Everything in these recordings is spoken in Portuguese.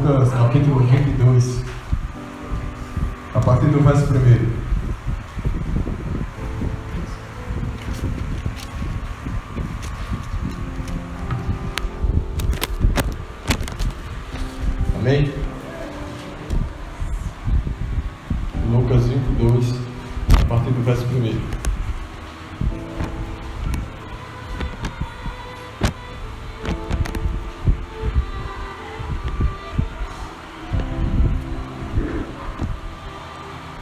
Lucas capítulo 22, a partir do verso 1. Amém? Lucas 22, a partir do verso 1.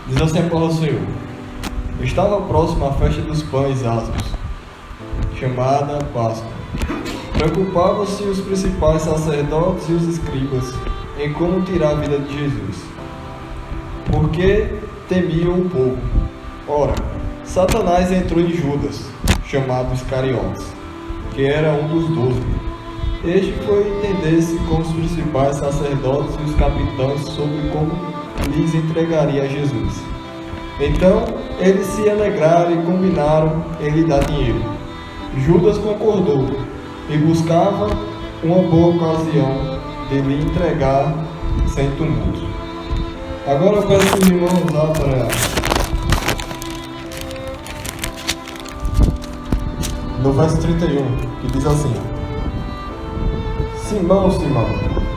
Diz assim a palavra do Senhor: estava próxima a festa dos pães asmos, chamada Páscoa. Preocupavam-se os principais sacerdotes e os escribas em como tirar a vida de Jesus, porque temiam o povo. Ora, Satanás entrou em Judas, chamado Iscariotes, que era um dos 12. Este foi entender-se com os principais sacerdotes e os capitães sobre como lhes entregaria a Jesus. Então eles se alegraram e combinaram em lhe dar dinheiro. Judas concordou e buscava uma boa ocasião de lhe entregar sem tumulto. Agora eu peço os irmãos lá para no verso 31, que diz assim: Simão, Simão,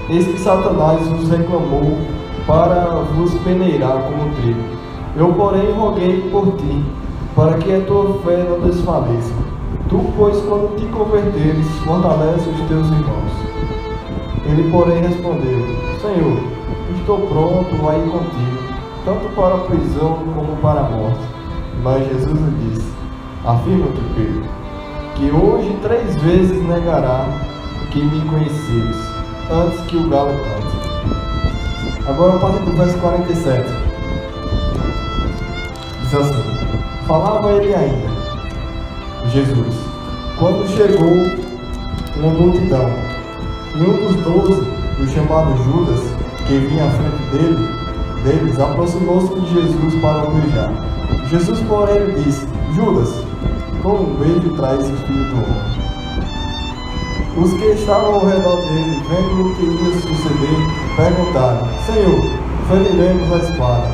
eis que Satanás vos reclamou para vos peneirar como trigo. Eu, porém, roguei por ti, para que a tua fé não desfaleça. Tu, pois, quando te converteres, fortalece os teus irmãos. Ele, porém, respondeu: Senhor, estou pronto a ir contigo, tanto para a prisão como para a morte. Mas Jesus lhe disse: afirma-te, Pedro, que hoje 3 vezes negará que me conheceres, antes que o galo cante. Agora a partir do verso 47, diz assim: falava ele ainda, Jesus, quando chegou uma multidão, e um dos 12, o chamado Judas, que vinha à frente deles, aproximou-se de Jesus para o beijar. Jesus, porém, lhe disse: Judas, com um beijo traz o Filho do Homem. Os que estavam ao redor dele, vendo o que ia suceder, perguntaram: Senhor, feriremos a espada?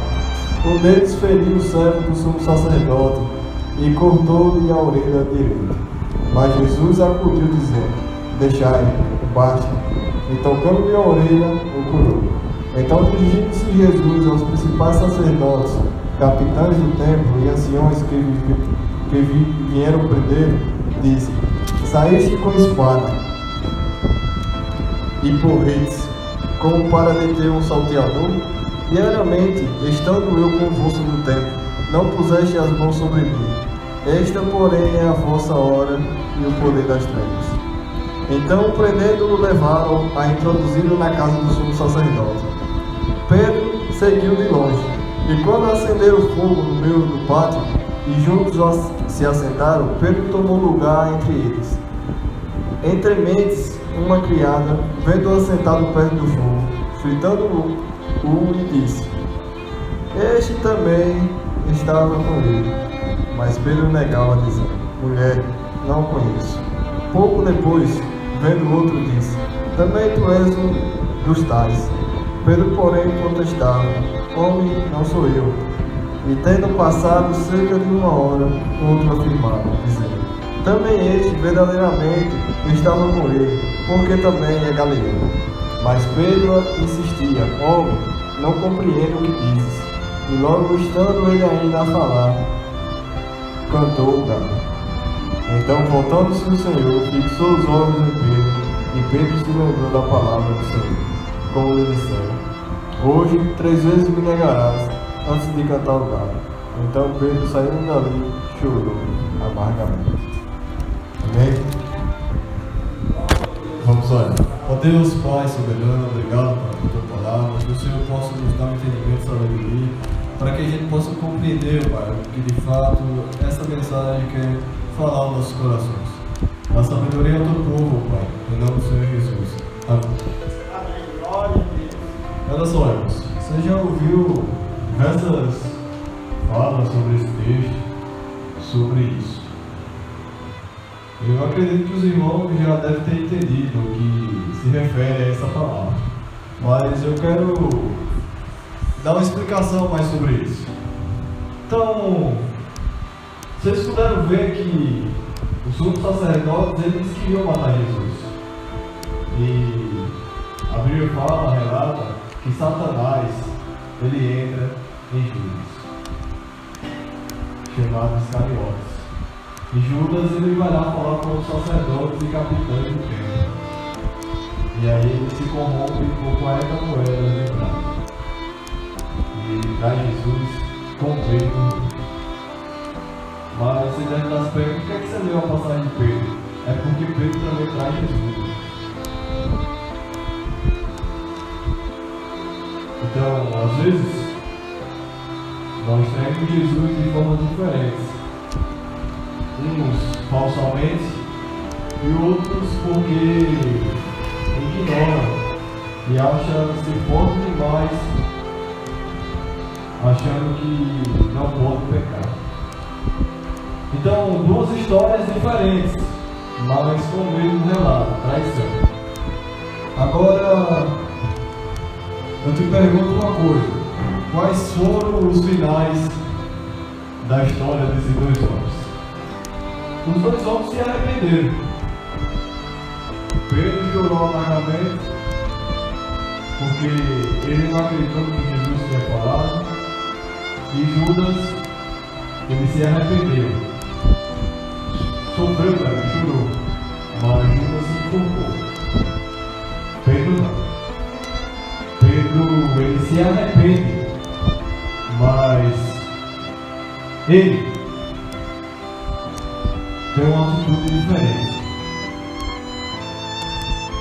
Um deles feriu o servo do sumo sacerdote e cortou-lhe a orelha direita. Mas Jesus acudiu, dizendo: deixai-o, basta. E tocando-lhe a orelha, o curou. Então, dirigindo-se Jesus aos principais sacerdotes, capitães do templo e anciões que vieram prender, disse: saíste com espada e porretes, como para deter um salteador? Diariamente, estando eu convosco no templo, não puseste as mãos sobre mim. Esta, porém, é a vossa hora e o poder das trevas. Então, prendendo-o, levaram a introduzi-lo na casa do sumo sacerdote. Pedro seguiu de longe, e quando acenderam fogo no meio do pátio, e juntos se assentaram, Pedro tomou lugar entre eles. Entre mentes, uma criada, vendo-o assentado perto do fogo, fritando-o, lhe disse: este também estava com ele. Mas Pedro negava, dizendo: mulher, não o conheço. Pouco depois, vendo o outro, disse: também tu és um dos tais. Pedro, porém, protestava: homem, não sou eu. E tendo passado cerca de 1 hora, o outro afirmava, dizendo: também este verdadeiramente estava com ele, porque também é galileu. Mas Pedro insistia: homem, não compreendo o que dizes. E logo estando ele ainda a falar, cantou o galo. Então, voltando-se o Senhor, fixou os olhos em Pedro, e Pedro se lembrou da palavra do Senhor, como lhe dissera: hoje 3 vezes me negarás, antes de cantar o galo. Então Pedro, saindo dali, chorou amargamente. Amém? Vamos orar. Ó Deus, Pai soberano, obrigado pela tua palavra, que o Senhor possa nos dar entendimento, sabedoria, para que a gente possa compreender, Pai, o que de fato essa mensagem quer falar aos nossos corações. A sabedoria ao teu povo, Pai, em nome do Senhor Jesus. Amém. Amém. Glória a Deus. Olha só, irmãos, você já ouviu diversas falas sobre esse texto, sobre isso. Eu acredito que os irmãos já devem ter entendido o que se refere a essa palavra. mas eu quero dar uma explicação mais sobre isso. Então, vocês puderam ver que os sumos sacerdotes, eles queriam matar Jesus. E a Bíblia fala, relata, que Satanás, ele entra em Judas, chamado Iscariotes. E Judas, ele vai lá falar com os sacerdotes e capitães do templo. E aí ele se corrompe por 40 moedas de prata. E ele traz Jesus com Pedro. Mas você deve estar se perguntando, por que você leu a passagem de Pedro? É porque Pedro também traz Jesus. Então, às vezes, nós traímos Jesus de formas diferentes. Uns falsamente e outros porque ignoram e acham-se fortes demais, achando que não podem pecar. Então, duas histórias diferentes, mas com o mesmo relato, traição. Agora, eu te pergunto uma coisa: quais foram os finais da história desses dois homens? Os dois homens se arrependeram. Pedro chorou amargamente porque ele não acreditou no que Jesus tinha falado. E Judas, ele se arrependeu. Sofreu também, chorou. Mas Judas se enforcou. Pedro não. Pedro, ele se arrepende. Mas ele tem uma atitude diferente.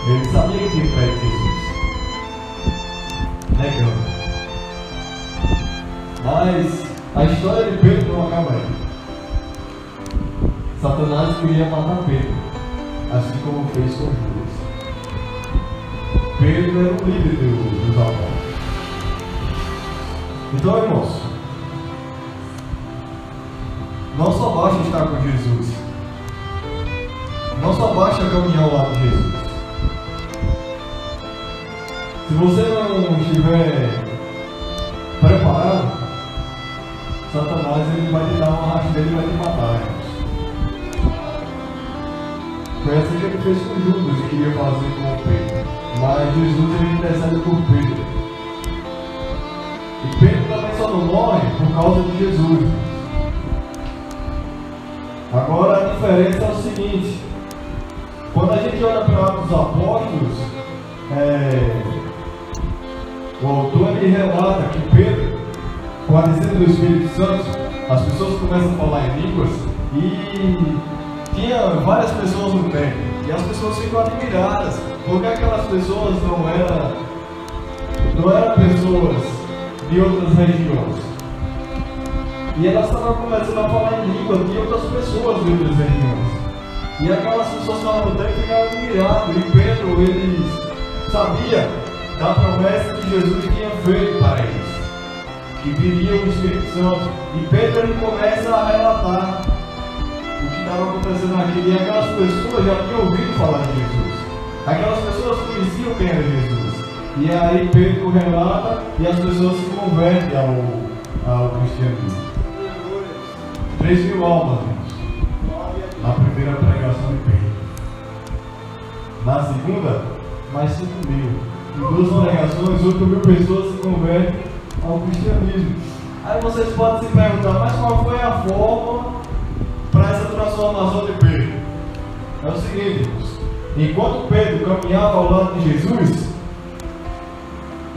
Ele sabia que tinha traído Jesus, negando. Mas a história de Pedro não acaba aí. Satanás queria matar Pedro, assim como fez com Judas. Pedro era o líder dos apóstolos. Então, irmãos, não só basta estar com Jesus, não só basta caminhar ao lado de Jesus. Se você não estiver preparado, Satanás ele vai te dar uma rasteira e vai te matar, irmãos. Foi assim que ele fez com Judas e queria fazer com Pedro. Mas Jesus ele intercede por Pedro. E Pedro também só não morre por causa de Jesus. Agora a diferença é o seguinte: quando a gente olha para Atos dos Apóstolos, o autor ele relata que Pedro, com a descida do Espírito Santo, as pessoas começam a falar em línguas e tinha várias pessoas no templo. E as pessoas ficam admiradas, porque aquelas pessoas não eram pessoas de outras regiões. E elas estavam começando a falar em língua de outras pessoas de outras regiões. E aquelas pessoas estavam no templo e ficaram admiradas. E Pedro, ele sabia da promessa que Jesus tinha feito para eles, que viria o Espírito Santo. E Pedro ele começa a relatar o que estava acontecendo aqui. E aquelas pessoas já tinham ouvido falar de Jesus. Aquelas pessoas conheciam quem era Jesus. E aí Pedro relata e as pessoas se convertem ao cristianismo. 3.000 almas, irmãos, na primeira pregação de Pedro. Na segunda, mais 5.000. Em 2 pregações, 8.000 pessoas se convertem ao cristianismo. Aí vocês podem se perguntar, mas qual foi a forma para essa transformação de Pedro? É o seguinte, irmãos: enquanto Pedro caminhava ao lado de Jesus,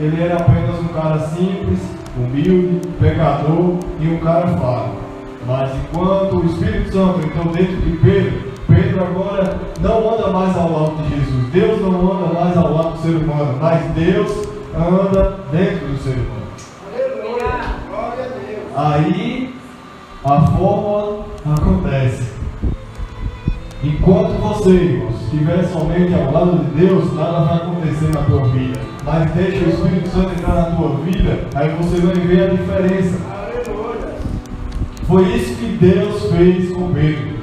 ele era apenas um cara simples, humilde, pecador e um cara falho. Mas enquanto o Espírito Santo entrou dentro de Pedro, Pedro agora não anda mais ao lado de Jesus. Deus não anda mais ao lado do ser humano, mas Deus anda dentro do ser humano. Aleluia! Glória a Deus! Aí a fórmula acontece. Enquanto você, irmãos, estiver somente ao lado de Deus, nada vai acontecer na tua vida. Mas deixa o Espírito Santo entrar na tua vida, aí você vai ver a diferença. Aleluia! Foi isso que Deus fez com Pedro.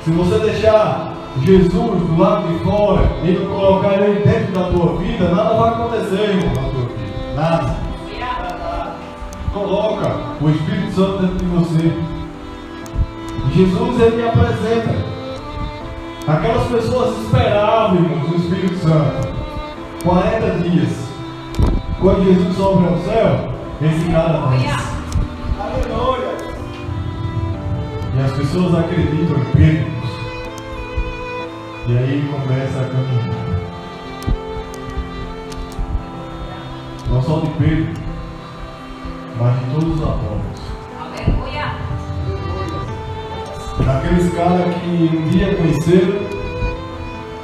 Se você deixar Jesus do lado de fora e não colocar ele dentro da tua vida, nada vai acontecer, irmão, na tua vida. Nada. Coloca o Espírito Santo dentro de você. Jesus, ele apresenta. Aquelas pessoas esperavam, irmãos, o Espírito Santo 40 dias. Quando Jesus sobe ao céu, esse cara desce. Aleluia. E as pessoas acreditam em Pedro. E aí começa a caminhar. Não só de Pedro, mas de todos os apóstolos. Aleluia. Daqueles caras que um dia conheceram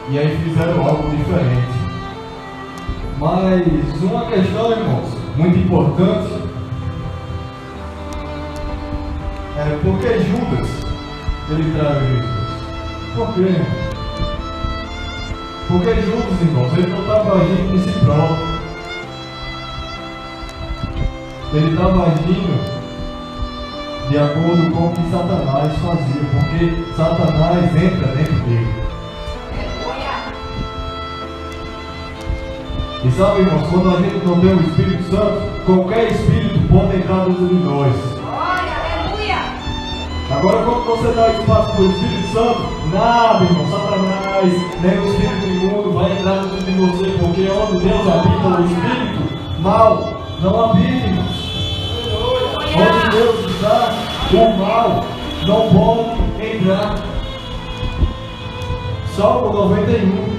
e aí fizeram algo diferente. Mas uma questão, irmãos, muito importante é por que Judas ele traiu Jesus? Por quê? Porque Judas, irmãos, ele não estava agindo em si próprio. Ele estava agindo de acordo com o que Satanás fazia, porque Satanás entra dentro dele. E sabe, irmãos, quando a gente não tem o Espírito Santo, qualquer espírito pode entrar dentro de nós. Aleluia. Agora, quando você dá espaço para o Espírito Santo, nada, irmão, Satanás, nem o espírito imundo vai entrar dentro de você, porque onde Deus habita, o espírito mal não habita, irmãos. Onde Deus está, o mal não pode entrar. Salmo 91.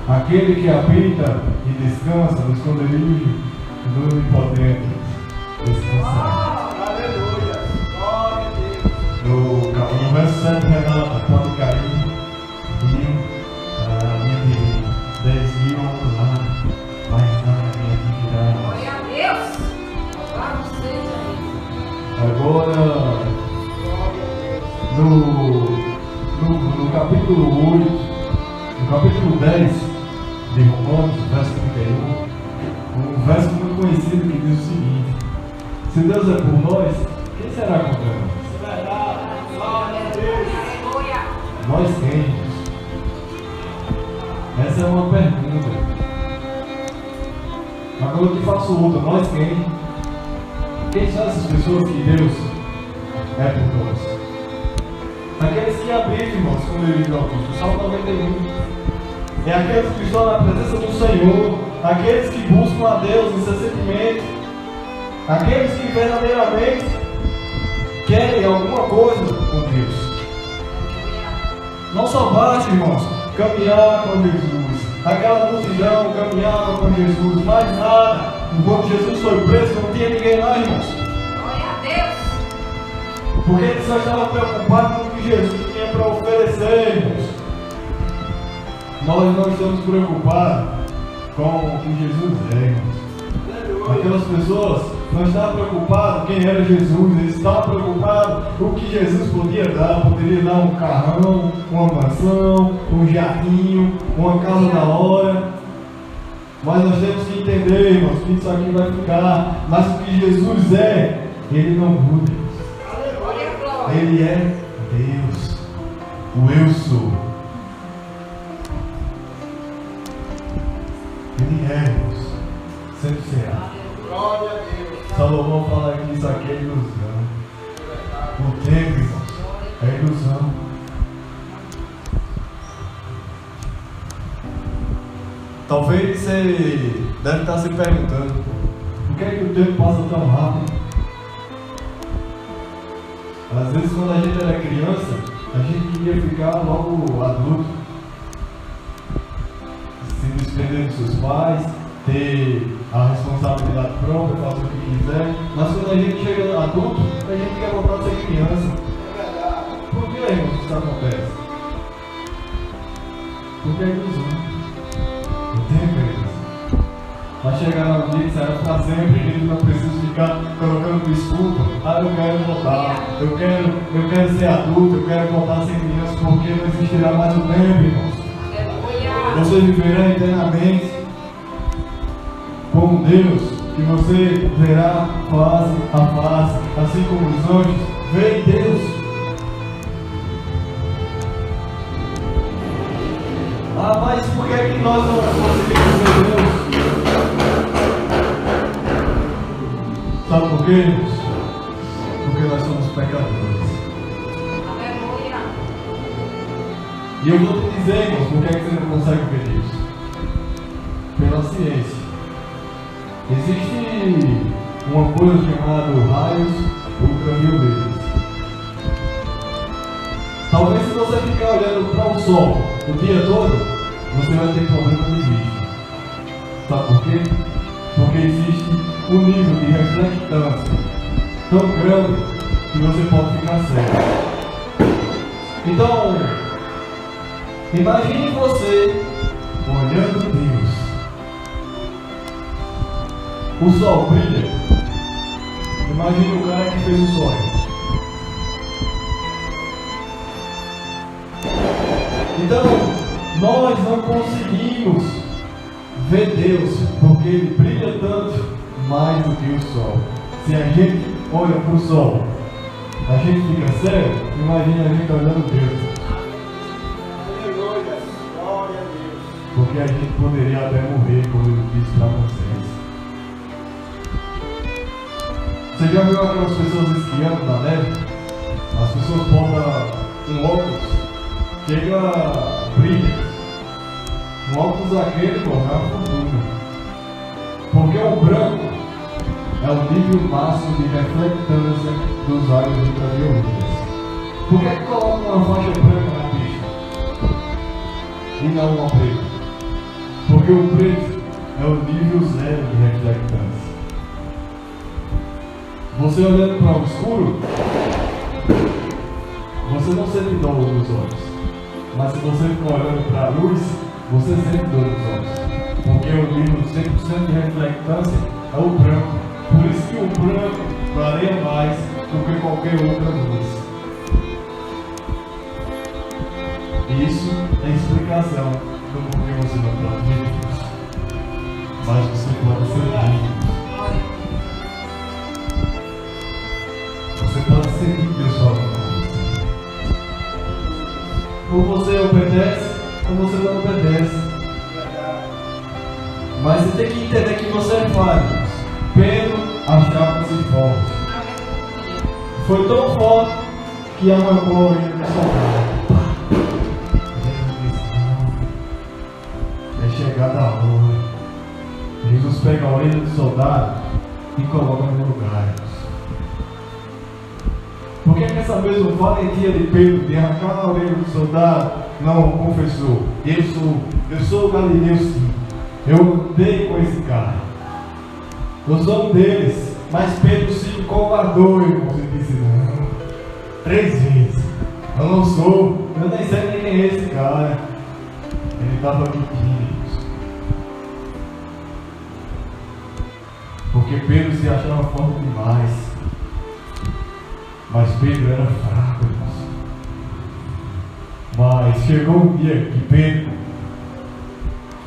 Aquele que habita e descansa no esconderijo do Onipotente descansar. Aleluia. Glória a Deus. No verso 7, Renata, pode cair a minha direita, 10.000 ao outro lado, mas nada me atingirá. Glória a Deus. Louvado seja Ele. Agora, no capítulo 8, no capítulo 10 de Romanos, verso 31, um verso muito conhecido que diz o seguinte: se Deus é por nós, quem será contra nós? Glória a Deus. Aleluia. Nós quem? Essa é uma pergunta. Agora eu te faço outra: nós quem? Quem são essas pessoas que Deus é por nós? Aqueles que habitam, irmãos, como ele diz ao Cristo, Salmo 91. É aqueles que estão na presença do Senhor, aqueles que buscam a Deus incessantemente, aqueles que verdadeiramente querem alguma coisa com Deus. Não só basta, irmãos, caminhar com Jesus. Aquela multidão caminhava com Jesus, mais nada. Enquanto Jesus foi preso, não tinha ninguém lá, irmãos. Glória a Deus. Porque eles só estavam preocupados com o que Jesus tinha para oferecer, irmãos. Nós não estamos preocupados com o que Jesus é, irmãos. Aquelas pessoas não estavam preocupadas quem era Jesus, eles estavam preocupados com o que Jesus podia dar. Poderia dar um carrão, uma mansão, um jardim, uma casa da hora. Mas nós temos que entender, irmãos, que isso aqui vai ficar. Mas o que Jesus é, Ele não muda. Glória a glória. Ele é Deus, o Eu Sou. Ele é Deus, sempre será. Glória a Deus. Salomão fala que isso aqui é ilusão. O tempo, irmãos, é ilusão. Talvez você deve estar se perguntando: por que é que o tempo passa tão rápido? Às vezes, quando a gente era criança, a gente queria ficar logo adulto, se desprender dos seus pais, ter a responsabilidade própria, fazer o que quiser. Mas quando a gente chega adulto, a gente quer voltar a ser criança. É verdade. Por que, irmãos, isso acontece? Porque é ilusão. O tempo é ilusão. Vai chegar um dia que será para sempre, a gente não precisa ficar colocando desculpa. Ah, eu quero voltar, eu quero ser adulto, eu quero voltar a ser criança, porque não existirá mais o tempo, irmãos. Aleluia. Você viverá eternamente com Deus, que você verá face a face, assim como os anjos veem Deus. Ah, mas por que é que nós não conseguimos ver Deus? Sabe por quê, irmãos? Porque nós somos pecadores. Aleluia. E eu vou te dizer, irmãos, por que é que você não consegue ver Deus? Pela ciência. Existe uma coisa chamada raios ultravioletas. Talvez se você ficar olhando para o sol o dia todo, você vai ter problema de vista. Sabe por quê? Porque existe um nível de reflectância tão grande que você pode ficar cego. Então, imagine você olhando Deus. O sol brilha. Imagine o cara que fez o sol. Então, nós não conseguimos ver Deus porque Ele brilha tanto mais do que o sol. Se a gente olha para o sol, a gente fica cego, imagine a gente olhando Deus. Aleluia. Glória a Deus. Porque a gente poderia até morrer, como eu disse para vocês. Você já viu aquelas pessoas esquiando na neve? As pessoas botam um óculos, chega brilha. Um óculos aquele, pô, é uma fortuna. Porque o branco é o nível máximo de reflectância dos raios ultravioletas. Por que coloca uma faixa branca na pista? E não uma preta? Porque o preto é o nível zero de reflectância. Você olhando para o escuro, você não sente dor nos olhos. Mas se você ficar olhando para a luz, você sente dor nos olhos. Porque o nível 100% de reflectância é o branco. Por isso que o branco clareia mais do que qualquer outra luz. Isso é explicação do porquê você não pode ver Deus. Mas você pode sentir Deus. Você pode sentir Deus falando com você. Ou você obedece, ou você não obedece. Mas você tem que entender que você é falho. Pedro achava-se forte. Foi tão forte que arrancou a orelha do soldado. Jesus disse: não, é chegada a hora. Jesus pega a orelha do soldado e coloca no lugar. Por que essa mesma valentia de Pedro de arrancar a orelha do soldado não confessou? Eu sou o Galileu, sim. Eu andei com esse cara. Eu sou um deles. Mas Pedro se covardou, irmãos, e disse: não. 3 vezes. Eu não sou. Eu nem sei nem quem é esse cara. Ele estava mentindo. Porque Pedro se achava forte demais. Mas Pedro era fraco, irmãos. Mas chegou um dia que Pedro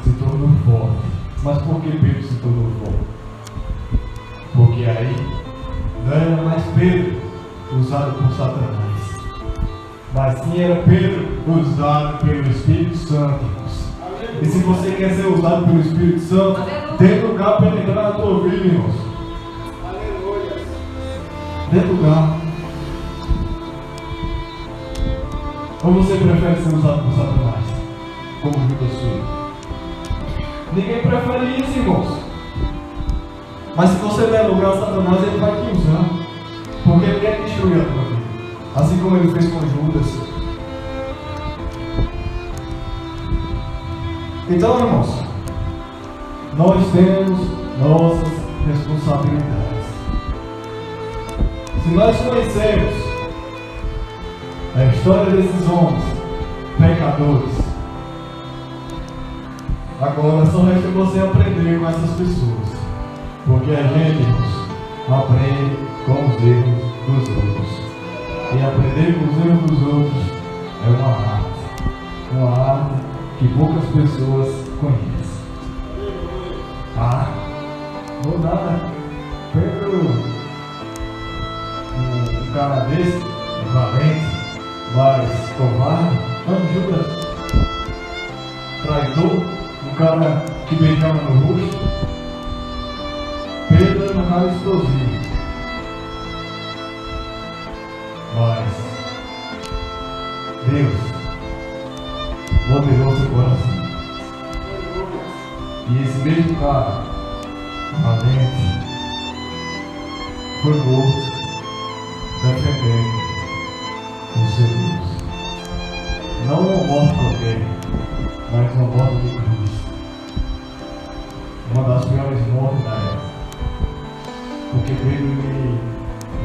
se tornou forte. Mas por que Pedro se tornou forte? Porque aí não era mais Pedro usado por Satanás, mas sim era Pedro usado pelo Espírito Santo. E se você quer ser usado pelo Espírito Santo, tem lugar para entrar na tua vida, irmãos. Aleluia. Tem lugar. Ou você prefere ser usado por Satanás, como Judas foi? Ninguém prefere isso, irmãos. Mas se você der lugar a Satanás, ele vai te usar. Porque ele quer destruir a tua vida. Assim como ele fez com Judas. Então, irmãos, nós temos nossas responsabilidades. Se nós conhecemos a história desses homens pecadores, agora só resta você aprender com essas pessoas. Porque a gente, irmãos, aprende com os erros dos outros. E aprender com os erros dos outros é uma arte. Uma arte que poucas pessoas conhecem. Ah, não nada. Pedro, um cara desse, valente, mas covarde, não Judas. traidor, um cara que beijava no rosto. Pedro era um cara explosivo. Mas Deus moderou seu coração. E esse mesmo cara, valente, foi morto, defendendo o seu Deus. Não uma morte qualquer, mas uma morte de cruz. Uma das piores mortes da época. Porque Pedro, ele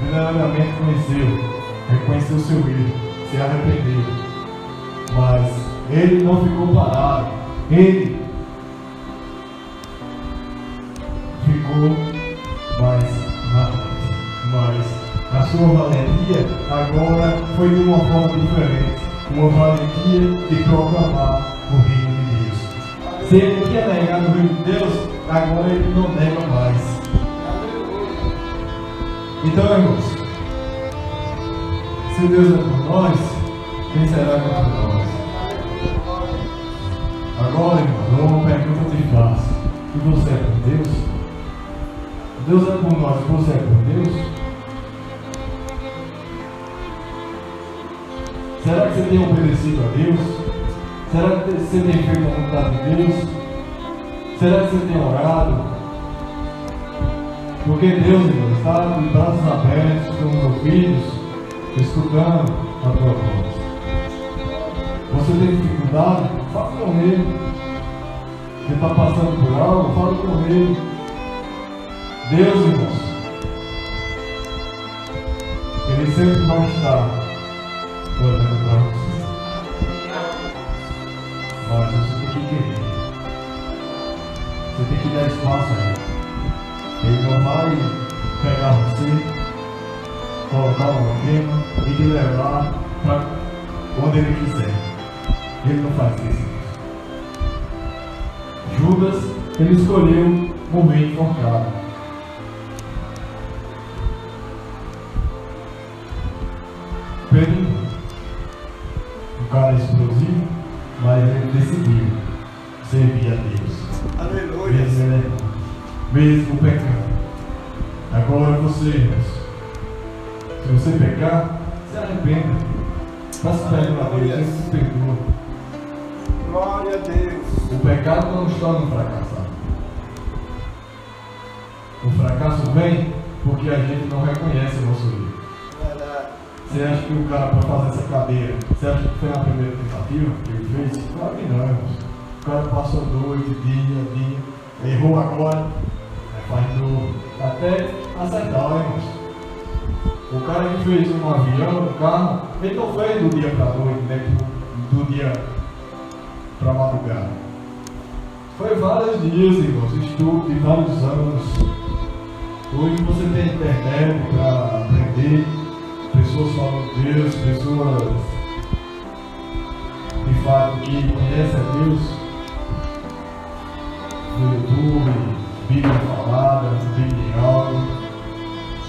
verdadeiramente reconheceu seu erro, se arrependeu. Mas ele não ficou parado. Ele ficou mais valente. Mas a sua valentia agora foi de uma forma diferente. Uma valentia de proclamar o reino de Deus. Se ele tinha negado o reino de Deus, agora ele não nega mais. Então, irmãos, se Deus é por nós, quem será contra nós? Agora, irmãos, uma pergunta te faço. E você é por Deus? Deus é por nós, você é por Deus? Será que você tem obedecido a Deus? Será que você tem feito a vontade de Deus? Será que você tem orado? Porque Deus, irmão, está de braços abertos com os ouvidos, escutando a tua voz. Você tem dificuldade? Fala com Ele. Você está passando por algo? Fala com Ele. Deus, irmãos, Ele sempre vai estar olhando para você. Mas você tem que querer. Você tem que dar espaço a Ele. Ele não vai pegar você, colocar uma queima e te levar para onde Ele quiser. Ele não faz isso. Judas, ele escolheu morrer enforcado. Pedro, um cara explosivo, mas ele decidiu servir a Deus. Aleluia. Mesmo pecando. Agora você, irmãos, se você pecar, se arrependa. Faça perdão a Deus, Ele se perdoa. Glória a Deus. O pecado não está no fracassar. O fracasso vem porque a gente não reconhece o nosso erro. Verdade. Você acha que o cara para fazer essa cadeira, você acha que foi na primeira tentativa que ele fez? Claro que não, irmãos. O cara passou noite, dia, errou agora. Faz novo, até acertar, irmãos. O cara que fez um avião, um carro, ele não fez do dia para a noite, né? Do dia para a madrugada. Foi vários dias, irmãos, estudo de vários anos. Hoje você tem internet para aprender, pessoas falando de Deus, pessoas de fato que conhecem a Deus no YouTube. Bíblia falada, Bíblia em áudio.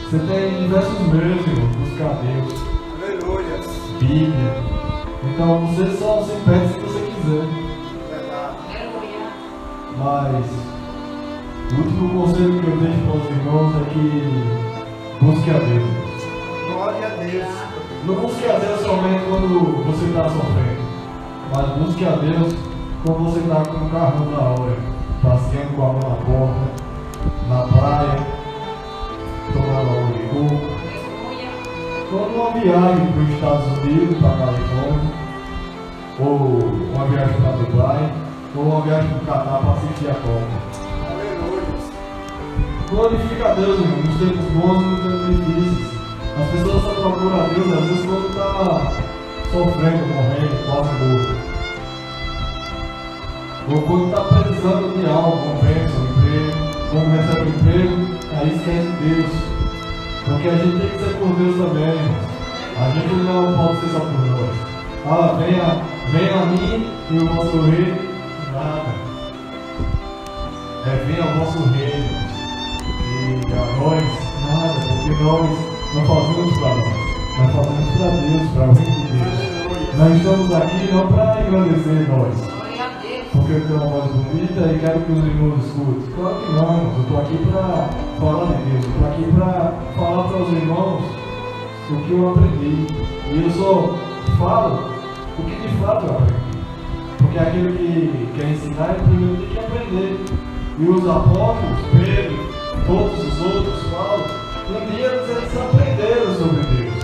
Você tem diversos meios, irmão, buscar Deus. Aleluia. Bíblia. Então você só se perde se você quiser. Verdade. Aleluia. Mas o último conselho que eu deixo para os irmãos é que busque a Deus. Glória a Deus. Não busque a Deus somente quando você está sofrendo, mas busque a Deus quando você está com o carro na hora, passeando com a mão na porta, na praia, tomando água de coco. Aleluia. Quando uma viagem para os Estados Unidos, para a Califórnia, ou uma viagem para Dubai, ou uma viagem para o Catar para assistir a Copa. Aleluia. Glorifica a Deus, irmão, nos tempos bons e nos tempos difíceis. As pessoas só procuram a Deus às vezes quando está sofrendo, morrendo, quase morto. Ou quando está precisando de algo, como pensa, um emprego, quando recebe um emprego, aí esquece de Deus. Porque a gente tem que ser por Deus também, irmãos. A gente não pode ser só por nós. Ah, venha a mim e o vosso rei, nada. Venha ao vosso reino. E a nós, nada, porque nós não fazemos para nós fazemos para Deus, para o reino de Deus. Nós estamos aqui não para engrandecer nós. Glória a Deus. porque eu tenho uma voz bonita e quero que os irmãos escutem. Claro que não, irmãos. Eu estou aqui para falar de Deus. Eu estou aqui para falar para os irmãos o que eu aprendi. E eu só falo o que de fato eu aprendi. Porque aquilo que quer ensinar, primeiro tem que aprender. E os apóstolos, Pedro, todos os outros, Paulo, um dia eles aprenderam sobre Deus.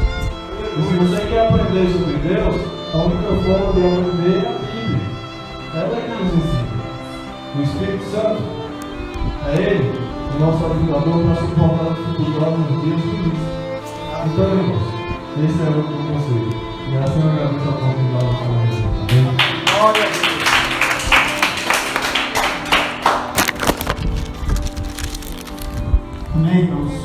E se você quer aprender sobre Deus, a única forma de aprender é a Bíblia. Ela é que nos ensina. O Espírito Santo é Ele, o nosso ajudador para suportar as dificuldades nos dias difíceis. Então, irmãos, esse é o meu conselho. E assim eu agradeço a oportunidade de falar isso. Amém? Glória a Deus. Amém, irmãos?